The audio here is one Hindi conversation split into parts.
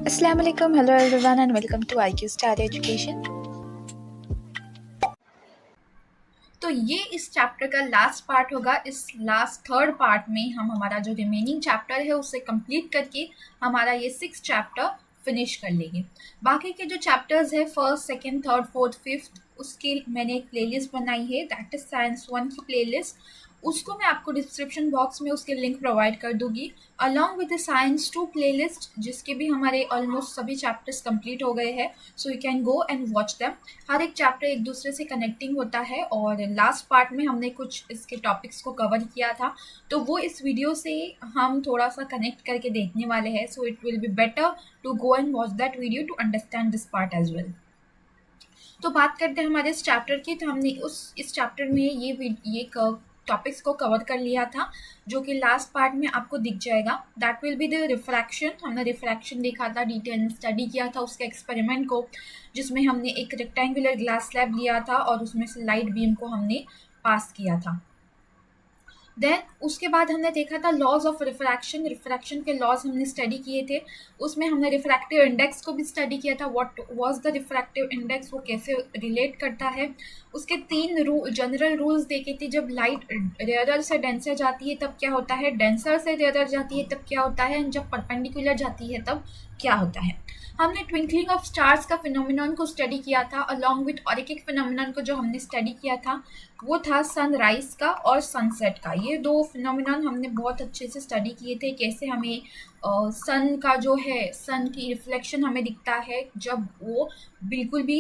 Assalamu alaikum, hello everyone and welcome to IQ Star Education. तो ये इस चैप्टर का लास्ट पार्ट होगा। इस लास्ट थर्ड पार्ट में हम हमारा जो रिमेनिंग चैप्टर है उसे कंप्लीट करके हमारा ये 6 चैप्टर फिनिश कर लेंगे। बाकी के जो चैप्टर्स है first, second, third, fourth, fifth, उसकी मैंने एक प्लेलिस्ट बनाई है, दैट इज साइंस 1 की प्लेलिस्ट। उसको मैं आपको डिस्क्रिप्शन बॉक्स में उसके लिंक प्रोवाइड कर दूंगी along with the science 2 playlist, जिसके भी हमारे ऑलमोस्ट सभी चैप्टर्स कंप्लीट हो गए हैं, so you can go and watch them. हर एक चैप्टर एक दूसरे से कनेक्टिंग होता है और लास्ट पार्ट में हमने कुछ इसके टॉपिक्स को कवर किया था, तो वो इस वीडियो से हम थोड़ा सा कनेक्ट करके देखने वाले हैं। So it will be better to go and watch that video to understand this part as well. तो बात करते हैं हमारे इस चैप्टर की। तो हमने इस चैप्टर में ये टॉपिक्स को कवर कर लिया था, जो कि लास्ट पार्ट में आपको दिख जाएगा। That will be the refraction. हमने रिफ्रैक्शन देखा था, डिटेल में स्टडी किया था उसके एक्सपेरिमेंट को, जिसमें हमने एक रेक्टेंगुलर ग्लास स्लैब लिया था और उसमें से लाइट बीम को हमने पास किया था। देन उसके बाद हमने देखा था लॉज ऑफ रिफ्रैक्शन। रिफ्रैक्शन के लॉज हमने स्टडी किए थे, उसमें हमने रिफ्रैक्टिव इंडेक्स को भी स्टडी किया था। What was the refractive index, वो कैसे रिलेट करता है। उसके 3 जनरल रूल्स देखे थे। जब लाइट रेयरर से डेंसर जाती है तब क्या होता है, डेंसर से रेयरर जाती है तब क्या होता है, जब परपेंडिकुलर जाती है तब क्या होता है। हमने ट्विंकलिंग ऑफ स्टार्स का फिनोमिनन को स्टडी किया था अलॉन्ग विथ और एक फिनोमिनन को जो हमने स्टडी किया था वो था सनराइज का और सनसेट का। ये 2 फिनोमिनन हमने बहुत अच्छे से स्टडी किए थे, कैसे हमें सन का जो है, सन की रिफ्लेक्शन हमें दिखता है जब वो बिल्कुल भी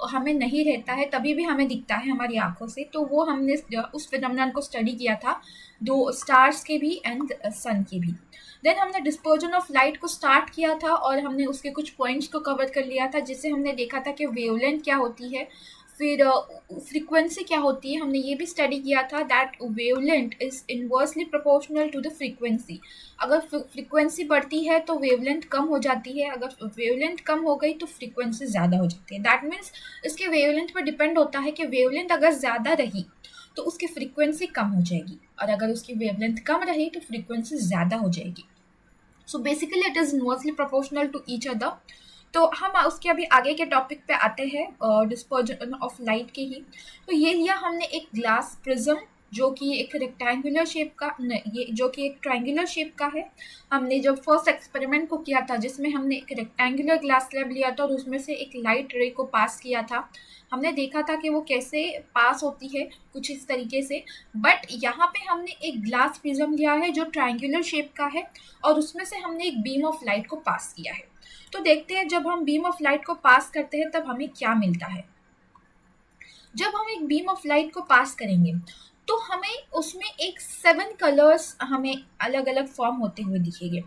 हमें नहीं रहता है तभी भी हमें दिखता है हमारी आंखों से। तो वो हमने उस फिनोमिनन को स्टडी किया था, 2 स्टार्स के भी एंड सन के भी। देन हमने डिस्पर्जन ऑफ लाइट को स्टार्ट किया था और हमने उसके कुछ पॉइंट्स को कवर कर लिया था, जिससे हमने देखा था कि वेवलेंथ क्या होती है, फिर फ्रीक्वेंसी क्या होती है। हमने ये भी स्टडी किया था that wavelength is inversely proportional to the frequency. अगर फ्रीक्वेंसी बढ़ती है तो वेवलेंथ कम हो जाती है, अगर वेवलेंथ कम हो गई तो फ्रीक्वेंसी ज़्यादा हो जाती है। दैट मीन्स इसके वेवलेंथ पर डिपेंड होता है कि वेवलेंथ अगर ज़्यादा रही तो उसकी फ्रीक्वेंसी कम हो जाएगी, और अगर उसकी वेवलेंथ कम रही तो फ्रीक्वेंसी ज़्यादा हो जाएगी। So basically it is inversely proportional to each other. तो हम उसके अभी आगे के टॉपिक पे आते हैं, डिस्पर्जन ऑफ लाइट के ही। तो ये लिया हमने एक ग्लास प्रिज्म, जो कि एक रेक्टेंगुलर शेप का ये जो कि एक ट्रायंगुलर शेप का है। हमने जब फर्स्ट एक्सपेरिमेंट को किया था, जिसमें हमने एक रेक्टेंगुलर ग्लास स्लैब लिया था और उसमें से एक लाइट रे को पास किया था, हमने देखा था कि वो कैसे पास होती है, कुछ इस तरीके से। बट यहाँ पे हमने एक ग्लास प्रिज्म लिया है जो ट्रायंगुलर शेप का है और उसमें से हमने एक बीम ऑफ लाइट को पास किया है। तो देखते हैं जब हम बीम ऑफ लाइट को पास करते हैं तब हमें क्या मिलता है। जब हम एक बीम ऑफ लाइट को पास करेंगे तो हमें उसमें एक 7 कलर्स हमें अलग अलग फॉर्म होते हुए दिखेंगे।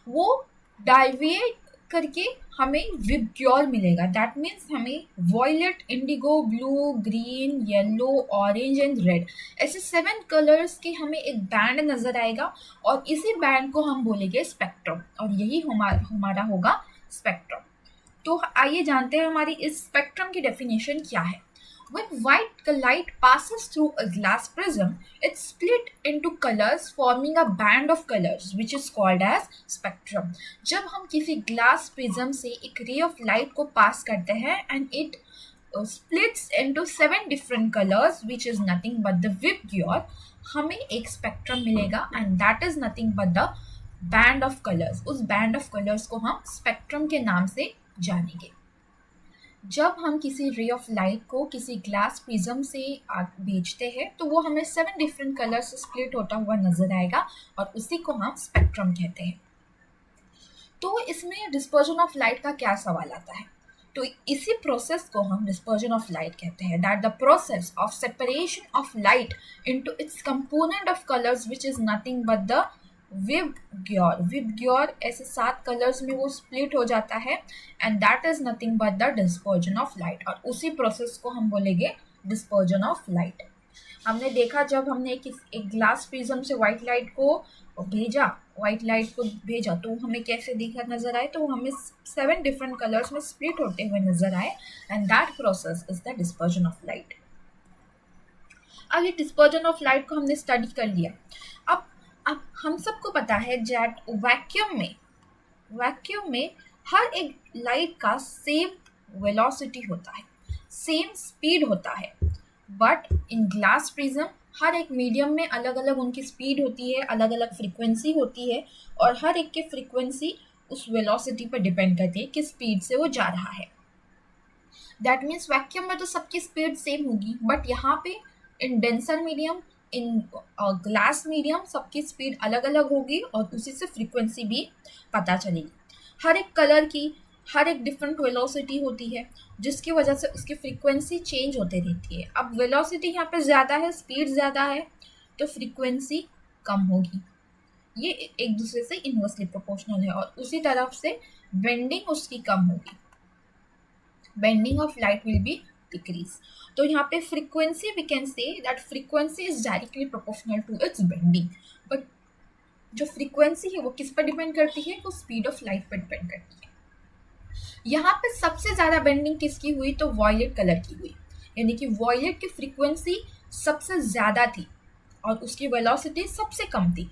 वो डाइविएट करके हमें विबग्योर मिलेगा। दैट मीन्स हमें violet, indigo, blue, green, yellow, orange and red, ऐसे 7 कलर्स के हमें एक बैंड नजर आएगा और इसी बैंड को हम बोलेंगे स्पेक्ट्रम, और यही हमारा होगा स्पेक्ट्रम। तो आइए जानते हैं हमारी इस स्पेक्ट्रम की डेफिनेशन क्या है। When white light passes through a glass prism, it's split into colors, forming a band of colors, which is called as spectrum. जब हम किसी glass prism से एक ray of light को pass करते हैं and it splits into 7 different colors, which is nothing but the Vibgyor, हमें एक spectrum मिलेगा and that is nothing but the band of colors. उस band of colors को हम spectrum के नाम से जानेंगे। जब हम किसी रे ऑफ लाइट को किसी ग्लास प्रिज्म से भेजते हैं तो वो हमें 7 डिफरेंट कलर से स्प्लिट होता हुआ नजर आएगा और उसी को हम स्पेक्ट्रम कहते हैं। तो इसमें डिस्पर्जन ऑफ लाइट का क्या सवाल आता है, तो इसी प्रोसेस को हम डिस्पर्जन ऑफ लाइट कहते हैं। That the process of separation of light into its component of colours which is nothing but the VIBGYOR. VIBGYOR ऐसे 7 कलर्स में वो स्प्लिट हो जाता है and that is nothing but the dispersion of light, और उसी प्रोसेस को हम बोलेंगे डिस्पर्जन ऑफ लाइट। हमने देखा जब हमने एक ग्लास प्रिज्म से व्हाइट लाइट को भेजा तो हमें कैसे दिखा नजर आए, तो हमें 7 डिफरेंट कलर्स में स्प्लिट होते हुए नजर आए and that process is the dispersion of light. आगे डिस्पर्जन ऑफ लाइट को हमने स्टडी कर लिया। अब हम सबको पता है दैट वैक्यूम में हर एक लाइट का सेम वेलोसिटी होता है, सेम स्पीड होता है, बट इन ग्लास प्रिज्म हर एक मीडियम में अलग अलग उनकी स्पीड होती है, अलग अलग फ्रीक्वेंसी होती है, और हर एक की फ्रीक्वेंसी उस वेलोसिटी पर डिपेंड करती है कि स्पीड से वो जा रहा है। दैट मीन्स वैक्यूम में तो सबकी स्पीड सेम होगी, बट यहाँ पे in denser medium, in glass medium सबकी स्पीड अलग अलग होगी और उसी से फ्रीक्वेंसी भी पता चलेगी। हर एक कलर की हर एक डिफरेंट वेलोसिटी होती है, जिसकी वजह से उसकी फ्रीक्वेंसी चेंज होते रहती है। अब वेलोसिटी यहाँ पे ज़्यादा है, स्पीड ज़्यादा है, तो फ्रीक्वेंसी कम होगी। ये एक दूसरे से इन्वर्सली प्रोपोर्शनल है, और उसी तरफ से बेंडिंग उसकी कम होगी, bending of light will be decrease. तो यहाँ पे frequency we can say that frequency is directly proportional to its bending, but जो फ्रीक्वेंसी है वो किस पर डिपेंड करती है, वो स्पीड ऑफ लाइट पर डिपेंड करती है। यहाँ पे सबसे ज़्यादा बेंडिंग किसकी हुई, तो वॉयलेट कलर की हुई, यानी कि वॉयलेट की फ्रीक्वेंसी सबसे ज़्यादा थी और उसकी वेलोसिटी सबसे कम थी।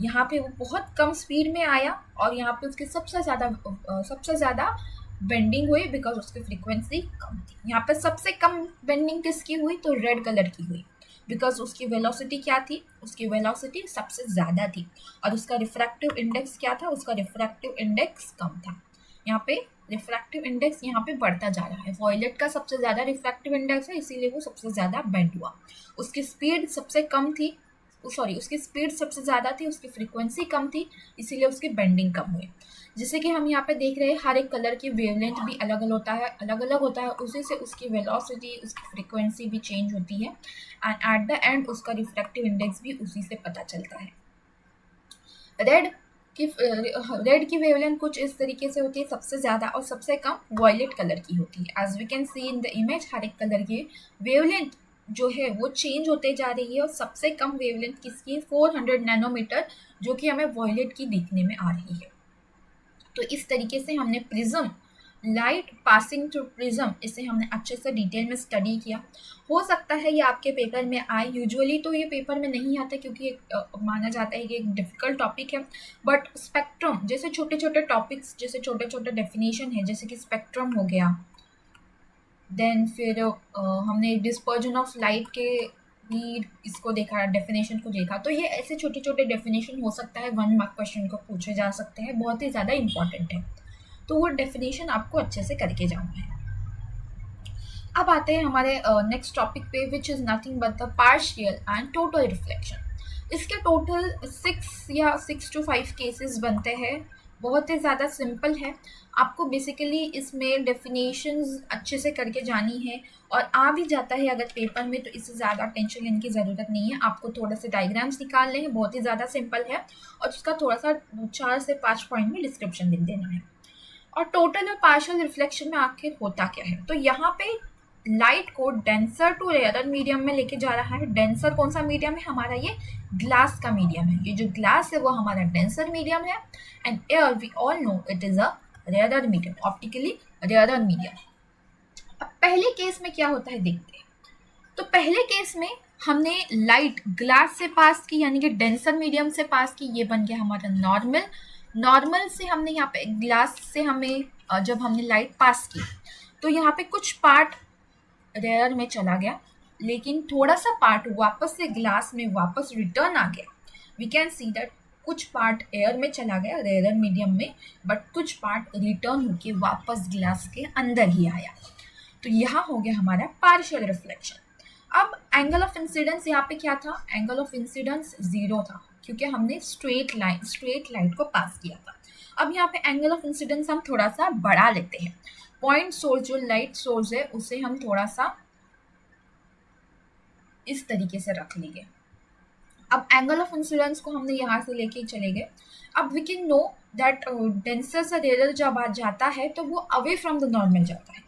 यहाँ पे वो बहुत कम स्पीड में आया और यहाँ पे उसकी सबसे ज़्यादा बेंडिंग हुई बिकॉज उसकी फ्रीक्वेंसी कम थी। यहाँ पे सबसे कम बेंडिंग किसकी हुई, तो रेड कलर की हुई, बिकॉज उसकी वेलोसिटी क्या थी, उसकी वेलोसिटी सबसे ज़्यादा थी और उसका रिफ्रैक्टिव इंडेक्स क्या था, उसका रिफ्रैक्टिव इंडेक्स कम था। यहाँ पे रिफ्रैक्टिव इंडेक्स यहाँ पे बढ़ता जा रहा है। वॉयलेट का सबसे ज़्यादा रिफ्रैक्टिव इंडेक्स है, इसीलिए वो सबसे ज़्यादा बेंड हुआ। उसकी स्पीड सबसे कम थी, उसकी स्पीड सबसे ज़्यादा थी, उसकी फ्रीक्वेंसी कम थी, इसीलिए उसकी बेंडिंग कम हुई। जैसे कि हम यहाँ पे देख रहे हैं, हर एक कलर की वेवलेंथ भी अलग अलग होता है, उसी से उसकी वेलोसिटी, उसकी फ्रीक्वेंसी भी चेंज होती है, एंड एट द एंड उसका रिफ्रैक्टिव इंडेक्स भी उसी से पता चलता है। रेड की वेवलेंथ कुछ इस तरीके से होती है, सबसे ज़्यादा और सबसे कम वॉयलेट कलर की होती है। As we can see in the image, हर एक कलर की वेवलेंथ जो है वो चेंज होते जा रही है और सबसे कम वेवलेंथ किसकी है, 400 नैनोमीटर, जो कि हमें वॉयलेट की दिखने में आ रही है। तो इस तरीके से हमने prism, light passing through prism, इसे हमने अच्छे से डिटेल में स्टडी किया। हो सकता है ये आपके पेपर में आए, यूजुअली तो ये पेपर में नहीं आता क्योंकि माना जाता है कि एक डिफ़िकल्ट टॉपिक है, बट स्पेक्ट्रम जैसे छोटे छोटे टॉपिक्स, जैसे छोटे छोटे डेफिनेशन है, जैसे कि स्पेक्ट्रम हो गया, देन फिर हमने डिस्पर्जन ऑफ लाइट के भी इसको देखा, डेफिनेशन को देखा। तो ये ऐसे छोटे छोटे डेफिनेशन हो सकता है 1 मार्क क्वेश्चन को पूछे जा सकते हैं, बहुत ही ज़्यादा इंपॉर्टेंट है, तो वो डेफिनेशन आपको अच्छे से करके जाना है। अब आते हैं हमारे नेक्स्ट टॉपिक पे, which is nothing but the partial and total reflection. इसके टोटल 6 to 5 केसेस बनते हैं, बहुत ही ज़्यादा सिंपल है। आपको बेसिकली इसमें डेफिनेशंस अच्छे से करके जानी है, और आ भी जाता है अगर पेपर में, तो इससे ज़्यादा टेंशन लेने की ज़रूरत नहीं है। आपको थोड़ा से डायग्राम्स निकालने हैं, बहुत ही ज़्यादा सिंपल है, और उसका थोड़ा सा 4 से 5 पॉइंट में डिस्क्रिप्शन लिख देना है। और टोटल और पार्शियल रिफ्लेक्शन में आखिर होता क्या है, तो यहाँ पे लाइट को डेंसर टू रेयर मीडियम में लेके जा रहा है। डेंसर कौन सा मीडियम है हमारा, ये ग्लास का मीडियम है। ये जो ग्लास है वो हमारा डेंसर मीडियम है, and air we all know it is a rare medium, optically rare medium. अब पहले केस में क्या होता है देखते हैं। तो पहले केस में हमने लाइट ग्लास से पास की, यानी कि डेंसर मीडियम से पास की, ये बन गया हमारा नॉर्मल से हमने यहाँ पे ग्लास से हमें जब हमने लाइट पास की, तो यहाँ पे कुछ पार्ट रेयर में चला गया, लेकिन थोड़ा सा पार्ट वापस से ग्लास में वापस रिटर्न आ गया। वी कैन सी दैट कुछ पार्ट एयर में चला गया रेयर मीडियम में, बट कुछ पार्ट रिटर्न होके वापस ग्लास के अंदर ही आया। तो यहाँ हो गया हमारा पार्शियल रिफ्लेक्शन। अब एंगल ऑफ इंसिडेंस यहाँ पे क्या था, एंगल ऑफ इंसिडेंस 0 था, क्योंकि हमने स्ट्रेट लाइट को पास किया था। अब यहाँ पे एंगल ऑफ इंसिडेंस हम थोड़ा सा बढ़ा लेते हैं। पॉइंट सोर्स, जो लाइट सोर्स है, उसे हम थोड़ा सा इस तरीके से रख लेंगे। अब एंगल ऑफ इंसिडेंस को हमने यहाँ से लेके चले गए। अब we can know that denser से रेयर जब आ जाता है तो वो अवे फ्रॉम द नॉर्मल जाता है।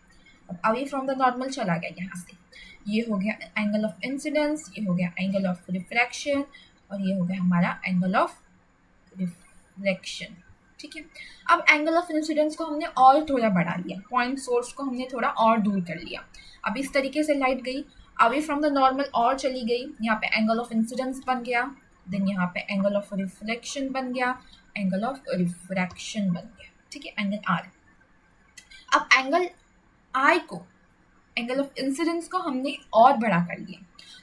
अब अवे फ्रॉम द नॉर्मल चला गया यहाँ से, ये हो गया एंगल ऑफ इंसिडेंस, ये हो गया एंगल ऑफ रिफ्रैक्शन, और ये हो गया हमारा एंगल ऑफ रिफ्लेक्शन। ठीक है, अब एंगल ऑफ इंसिडेंस को हमने और थोड़ा बढ़ा लिया, पॉइंट सोर्स को हमने थोड़ा और दूर कर लिया। अब इस तरीके से लाइट गई अवे फ्रॉम द नॉर्मल और चली गई, यहाँ पे एंगल ऑफ इंसिडेंस बन गया, देन यहाँ पे एंगल ऑफ रिफ्लेक्शन बन गया, एंगल ऑफ रिफ्रैक्शन बन गया। ठीक है, एंगल आर। अब एंगल ऑफ इंसिडेंस को हमने और बड़ा कर लिया,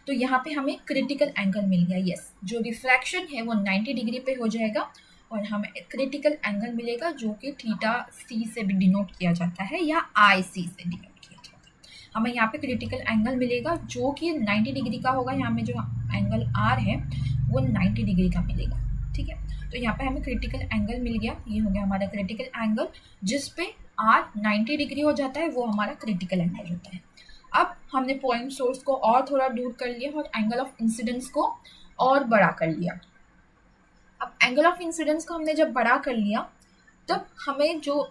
तो यहाँ पे हमें क्रिटिकल एंगल मिल गया। यस, जो रिफ्रैक्शन है वो 90 डिग्री पे हो जाएगा और हमें क्रिटिकल एंगल मिलेगा जो कि थीटा सी से भी डिनोट किया जाता है या आई सी से डिनोट किया जाता है। हमें यहाँ पे क्रिटिकल एंगल मिलेगा जो कि 90 डिग्री का होगा। यहाँ में जो एंगल आर है वो 90 डिग्री का मिलेगा, ठीक है। तो यहाँ पे हमें क्रिटिकल एंगल मिल गया, ये हो गया हमारा क्रिटिकल एंगल, जिस पे आर 90 डिग्री हो जाता है, वो हमारा क्रिटिकल एंगल होता है। अब हमने पॉइंट सोर्स को और थोड़ा दूर कर लिया और एंगल ऑफ इंसिडेंस को और बड़ा कर लिया। अब एंगल ऑफ इंसिडेंस को हमने जब बड़ा कर लिया, तब हमें जो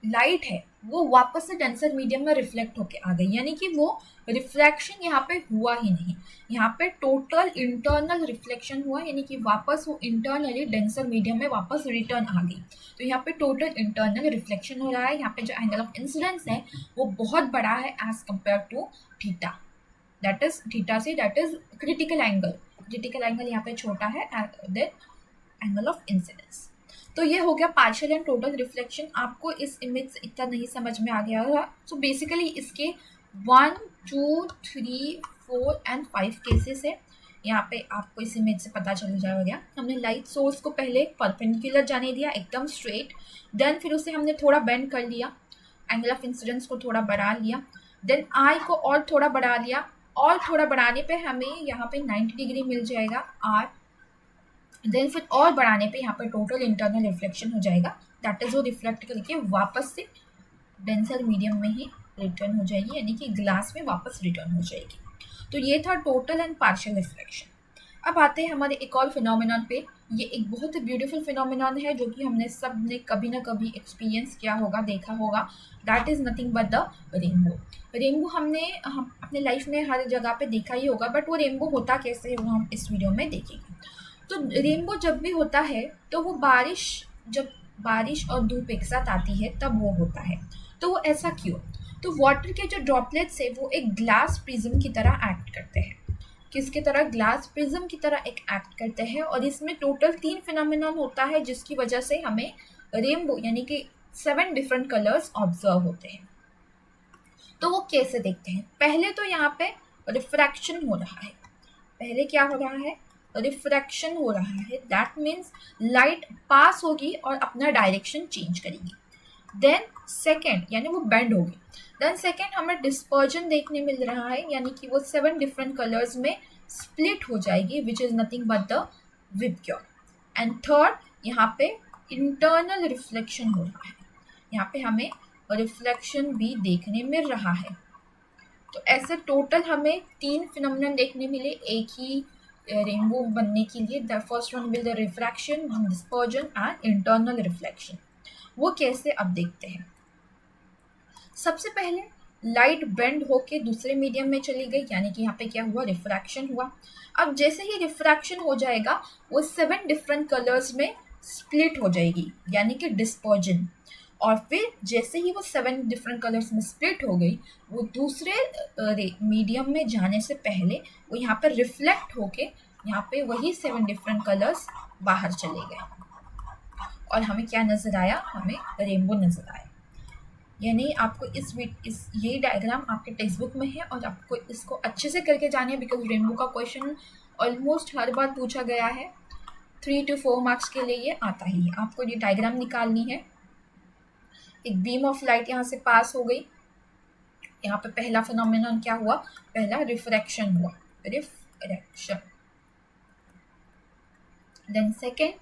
लाइट है वो वापस से डेंसर मीडियम में रिफ्लेक्ट होके आ गई, यानी कि वो रिफ्लेक्शन यहाँ पे हुआ ही नहीं, यहाँ पे टोटल इंटरनल रिफ्लेक्शन हुआ, यानी कि वापस वो इंटरनली डेंसर मीडियम में वापस रिटर्न आ गई। तो यहाँ पे टोटल इंटरनल रिफ्लेक्शन हो रहा है। यहाँ पे जो एंगल ऑफ इंसिडेंस है वो बहुत बड़ा है as compare to theta, that is critical angle. Critical angle यहाँ पे छोटा है देन एंगल ऑफ इंसिडेंस। तो ये हो गया पार्शियल एंड टोटल रिफ्लेक्शन। आपको इस इमेज से इतना नहीं समझ में आ गया होगा। सो बेसिकली इसके 1, 2, 3, 4 एंड 5 केसेस है। यहाँ पे आपको इस इमेज से पता चल जाएगा। हमने लाइट सोर्स को पहले परपेंडिकुलर जाने दिया, एकदम स्ट्रेट, देन फिर उसे हमने थोड़ा बेंड कर लिया, एंगल ऑफ इंसिडेंस को थोड़ा बढ़ा लिया, देन आई को और थोड़ा बढ़ा लिया, और थोड़ा बढ़ाने पे हमें यहाँ पे 90 डिग्री मिल जाएगा आर, देन फिर और बढ़ाने पे यहाँ पे टोटल इंटरनल रिफ्लेक्शन हो जाएगा, दैट इज वो रिफ्लेक्ट करके वापस से डेंसर मीडियम में ही रिटर्न हो जाएगी, यानी कि ग्लास में वापस रिटर्न हो जाएगी। तो ये था टोटल एंड पार्शियल रिफ्लेक्शन। अब आते हैं हमारे एक और फिनोमिनन पे। ये एक बहुत ही ब्यूटीफुल फिनोमिनन है जो कि हमने सब ने कभी ना कभी एक्सपीरियंस किया होगा, देखा होगा, that is nothing but the rainbow. Rainbow हम अपने लाइफ में हर जगह पे देखा ही होगा, बट वो रेनबो होता कैसे है वो हम इस वीडियो में देखेंगे। तो रेनबो जब भी होता है तो वो जब बारिश और धूप एक साथ आती है तब वो होता है। तो वो ऐसा क्यों? तो वाटर के जो ड्रॉपलेट्स है वो एक ग्लास प्रिज्म की तरह एक्ट करते हैं। किसकी तरह? ग्लास प्रिज्म की तरह एक एक्ट करते हैं। और इसमें टोटल 3 फिनोमिनन होता है जिसकी वजह से हमें रेनबो यानी कि 7 डिफरेंट कलर्स ऑब्जर्व होते हैं। तो वो कैसे देखते हैं? पहले तो यहाँ पे रिफ्रैक्शन हो रहा है। पहले क्या हो रहा है? रिफ्रैक्शन हो रहा है, दैट मीन्स लाइट पास होगी और अपना डायरेक्शन चेंज करेगी। देन सेकेंड यानी वो बेंड होगी। देन सेकेंड हमें डिस्पर्जन देखने मिल रहा है, यानी कि वो 7 डिफरेंट कलर्स में स्प्लिट हो जाएगी, which is nothing but the VIBGYOR. And third यहाँ पे इंटरनल रिफ्लेक्शन हो रहा है, यहाँ पे हमें रिफ्लेक्शन भी देखने मिल रहा है। तो ऐसे टोटल हमें 3 फिनोमिनन देखने मिले एक ही रेनबो बनने के लिए। The first one will the refraction, dispersion and internal reflection. वो कैसे अब देखते हैं। सबसे पहले लाइट बेंड होके दूसरे मीडियम में चली गई, यानी कि यहाँ पे क्या हुआ? रिफ्रैक्शन हुआ। अब जैसे ही रिफ्रैक्शन हो जाएगा वो 7 डिफरेंट कलर्स में स्प्लिट हो जाएगी, यानी कि डिस्पर्जन। और फिर जैसे ही वो 7 डिफरेंट कलर्स में स्प्लिट हो गई, वो दूसरे मीडियम में जाने से पहले वो यहाँ पर रिफ्लेक्ट होके यहाँ पे वही 7 डिफरेंट कलर्स बाहर चले गए और हमें क्या नज़र आया? हमें रेनबो नज़र आया। यानी आपको ये डायग्राम आपके टेक्स्ट बुक में है और आपको इसको अच्छे से करके जाना है, बिकॉज रेनबो का क्वेश्चन ऑलमोस्ट हर बार पूछा गया है। 3 to 4 मार्क्स के लिए ये आता ही है। आपको ये डायग्राम निकालनी है। एक बीम ऑफ लाइट यहाँ से पास हो गई। यहाँ पे पहला फिनोमिनन क्या हुआ? पहला रिफ्रैक्शन हुआ, रिफ्रैक्शन। देन सेकेंड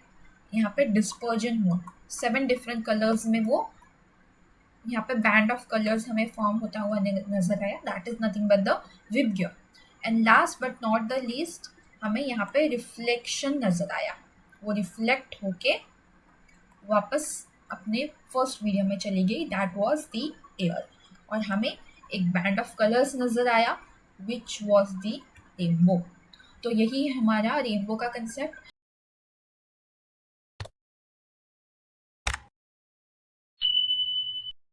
यहाँ पे डिस्पर्जन हुआ, 7 डिफरेंट कलर्स में वो यहाँ पे बैंड ऑफ कलर्स हमें फॉर्म होता हुआ नजर आया, that is nothing but the VIBGYOR. And last but not the least हमें यहाँ पे रिफ्लेक्शन नजर आया, वो रिफ्लेक्ट होके वापस अपने फर्स्ट मीडियम में चली गई, दैट वाज द एयर। और हमें एक बैंड ऑफ कलर्स नजर आया विच वाज द रेनबो। तो यही हमारा रेनबो का कंसेप्ट।